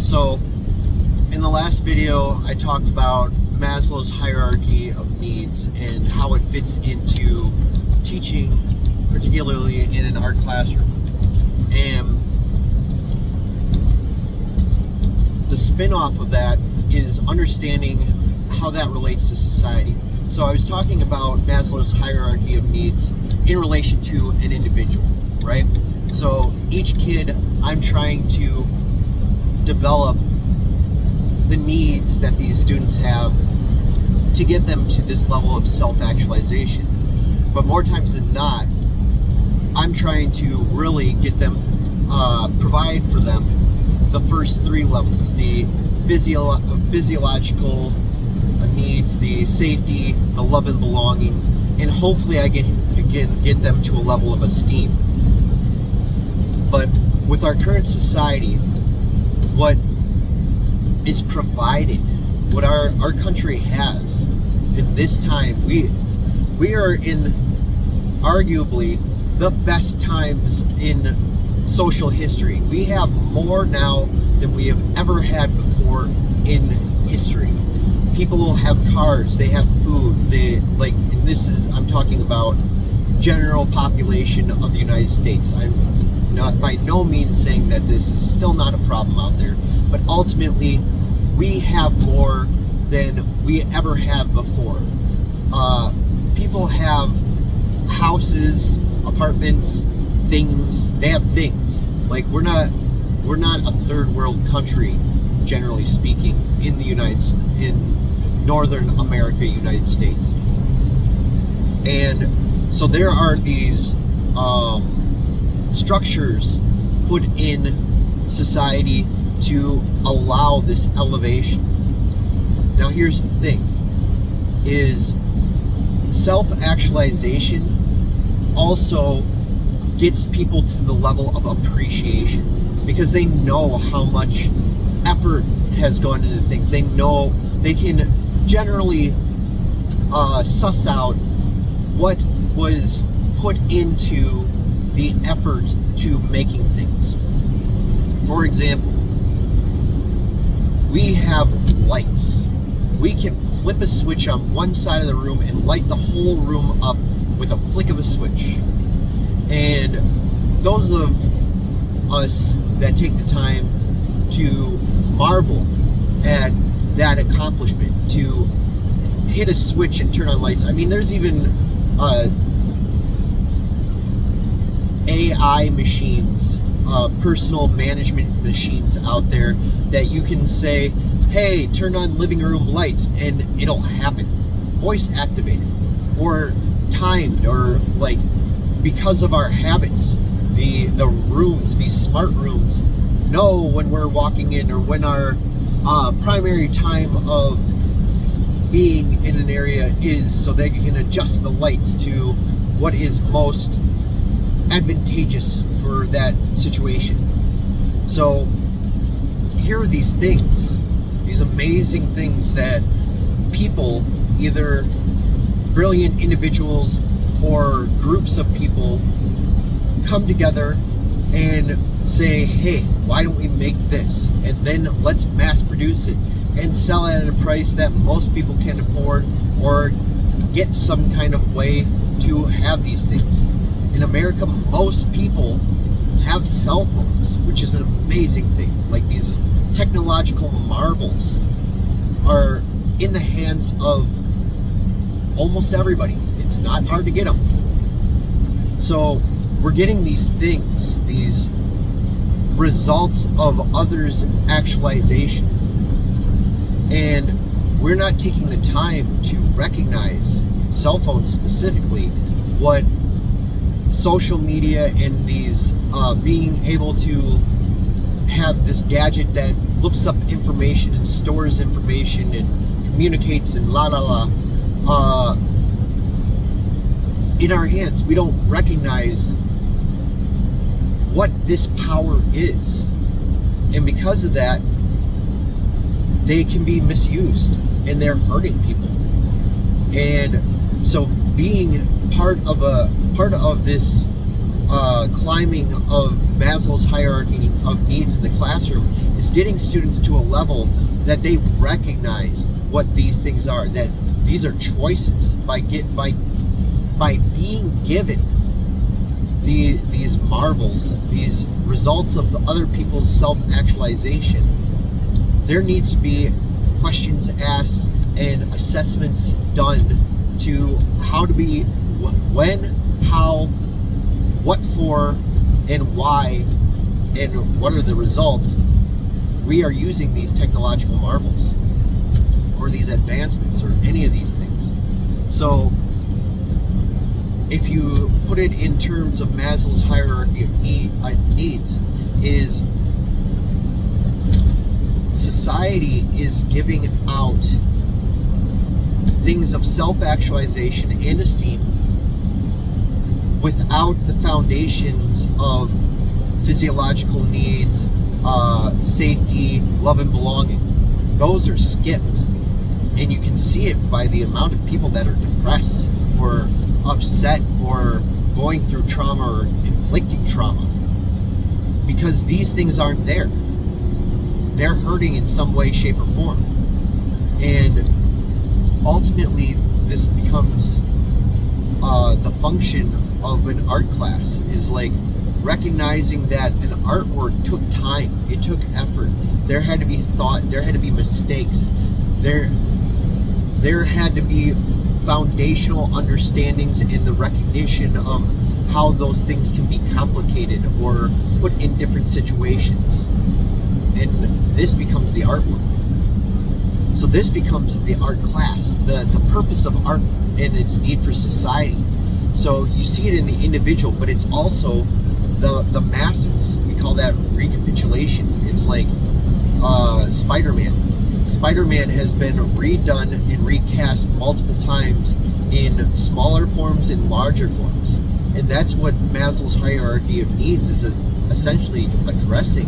So, in the last video, I talked about Maslow's hierarchy of needs and how it fits into teaching, particularly in an art classroom. And the spin-off of that is understanding how that relates to society. So I was talking about Maslow's hierarchy of needs in relation to an individual, right? So each kid, I'm trying to develop the needs that these students have to get them to this level of self-actualization. But more times than not, I'm trying to really get them, provide for them the first three levels: the physiological needs, the safety, the love and belonging, and hopefully I can get them to a level of esteem. But with our current society, what is provided, what our country has in this time, we are in arguably the best times in social history. We have more now than we have ever had before in history. People have cars, they have food, I'm talking about general population of the United States. I'm not by no means saying that this is still not a problem out there, but ultimately we have more than we ever have before. People have houses, apartments, things. They have things. Like we're not a third world country, generally speaking, in Northern America, United States. And so there are these structures put in society to allow this elevation. Now here's the thing, is self-actualization also gets people to the level of appreciation, because they know how much effort has gone into things. They know they can generally suss out what was put into the effort to making things. For example, we have lights. We can flip a switch on one side of the room and light the whole room up with a flick of a switch. And those of us that take the time to marvel at that accomplishment, to hit a switch and turn on lights. I mean, there's even AI machines, personal management machines out there that you can say, hey, turn on living room lights, and it'll happen. Voice activated or timed, or like, because of our habits, the rooms, these smart rooms, know when we're walking in or when our primary time of being in an area is, so they can adjust the lights to what is most advantageous for that situation. So here are these things, these amazing things that people, either brilliant individuals or groups of people, come together and say, hey, why don't we make this? And then let's mass produce it and sell it at a price that most people can afford, or get some kind of way to have these things. In America, most people have cell phones, which is an amazing thing. Like, these technological marvels are in the hands of almost everybody. It's not hard to get them. So we're getting these things, these results of others' actualization, and we're not taking the time to recognize, cell phones specifically, what social media and these being able to have this gadget that looks up information and stores information and communicates and in our hands. We don't recognize what this power is, and because of that, they can be misused and they're hurting people. And so being part of this climbing of Maslow's hierarchy of needs in the classroom is getting students to a level that they recognize what these things are, that these are choices. By being given these marvels, these results of other people's self-actualization, there needs to be questions asked and assessments done to how to be, when, how, what for, and why, and what are the results we are using these technological marvels or these advancements or any of these things. So if you put it in terms of Maslow's hierarchy of needs, is society is giving out things of self-actualization and esteem without the foundations of physiological needs, safety, love, and belonging. Those are skipped. And you can see it by the amount of people that are depressed or upset or going through trauma or inflicting trauma, because these things aren't there. They're hurting in some way, shape, or form. And ultimately, this becomes the function of an art class, is like recognizing that an artwork took time, it took effort, there had to be thought, there had to be mistakes, there had to be foundational understandings in the recognition of how those things can be complicated or put in different situations. And this becomes the artwork. So this becomes the art class, the purpose of art and its need for society. So you see it in the individual, but it's also the masses. We call that recapitulation. It's like Spider-Man. Spider-Man has been redone and recast multiple times in smaller forms and larger forms. And that's what Maslow's hierarchy of needs is essentially addressing,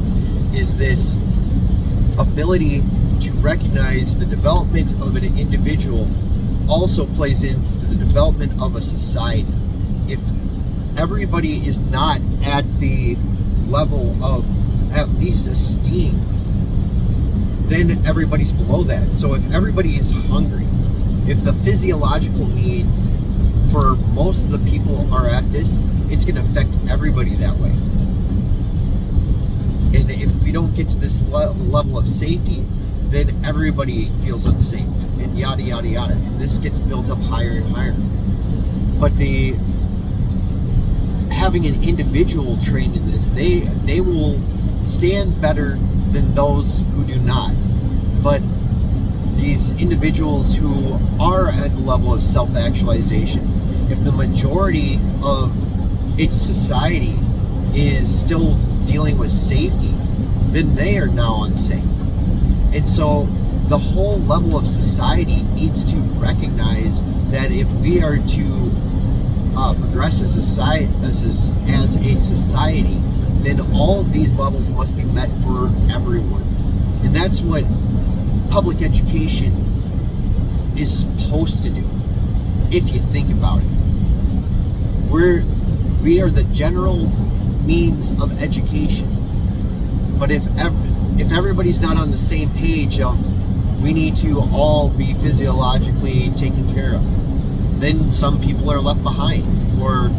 is this ability to recognize the development of an individual also plays into the development of a society. If everybody is not at the level of at least esteem, then everybody's below that. So if everybody is hungry, if the physiological needs for most of the people are at this, it's going to affect everybody that way. And if we don't get to this level of safety, then everybody feels unsafe, and yada, yada, yada. And this gets built up higher and higher. But having an individual trained in this, they will stand better than those who do not. But these individuals who are at the level of self-actualization, if the majority of its society is still dealing with safety, then they are now unsafe. And so the whole level of society needs to recognize that if we are to progress as a society, then all of these levels must be met for everyone. And that's what public education is supposed to do, if you think about it. We are the general means of education. But if everybody's not on the same page of we need to all be physiologically taken care of, then some people are left behind, or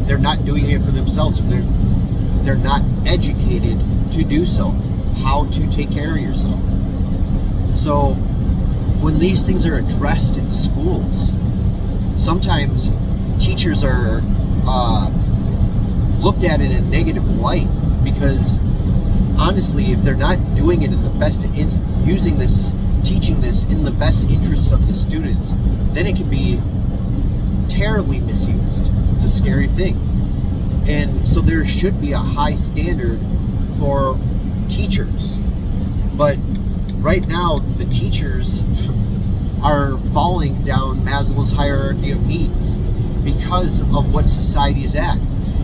they're not doing it for themselves, or they're not educated to do so, how to take care of yourself. So when these things are addressed in schools, sometimes teachers are looked at in a negative light, because honestly, if they're not doing it in the best, teaching this in the best interests of the students, then it can be terribly misused. It's a scary thing. And so there should be a high standard for teachers. But right now, the teachers are falling down Maslow's hierarchy of needs because of what society is at.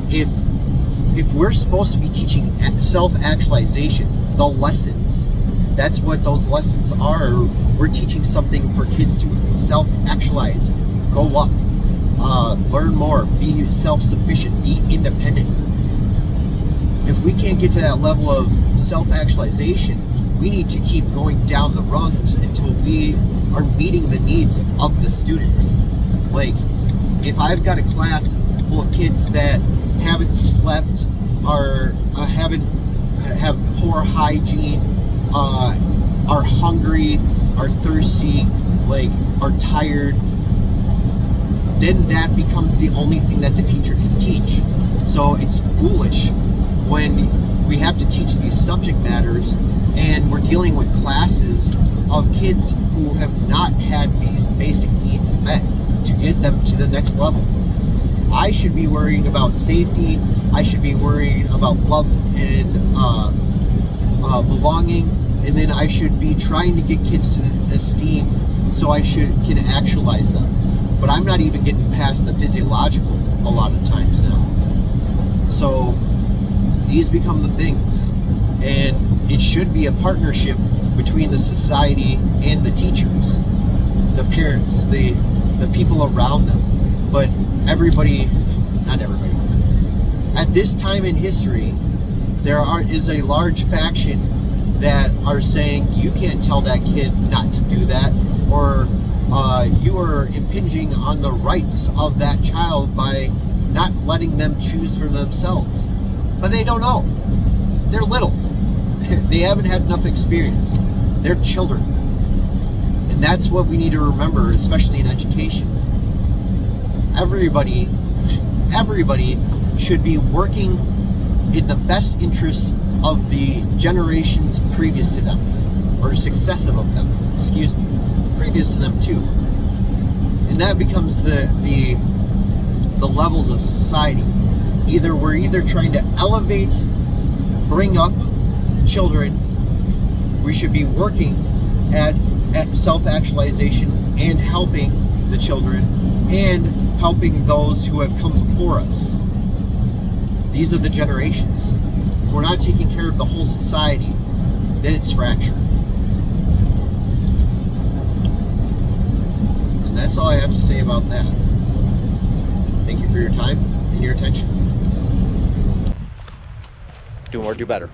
If we're supposed to be teaching self-actualization, the lessons, that's what those lessons are. We're teaching something for kids to self-actualize, go up, learn more, be self-sufficient, be independent. If we can't get to that level of self-actualization, we need to keep going down the rungs until we are meeting the needs of the students. Like, if I've got a class full of kids that haven't slept, or have poor hygiene, are hungry, are thirsty, like are tired, then that becomes the only thing that the teacher can teach. So it's foolish when we have to teach these subject matters and we're dealing with classes of kids who have not had these basic needs met to get them to the next level. I should be worrying about safety. I should be worrying about love and belonging, and then I should be trying to get kids to esteem so I can actualize them. But I'm not even getting past the physiological a lot of times now. So these become the things, and it should be a partnership between the society and the teachers, the parents, the people around them. But not everybody. At this time in history, there is a large faction that are saying you can't tell that kid not to do that, or you are impinging on the rights of that child by not letting them choose for themselves. But they don't know. They're little. They haven't had enough experience. They're children. And that's what we need to remember, especially in education. Everybody should be working in the best interests of the generations previous to them, or successive of them, previous to them too. And that becomes the levels of society. We're either trying to elevate, bring up children. We should be working at self-actualization and helping the children and helping those who have come before us. These are the generations. If we're not taking care of the whole society, then it's fractured. And that's all I have to say about that. Thank you for your time and your attention. Do more, do better.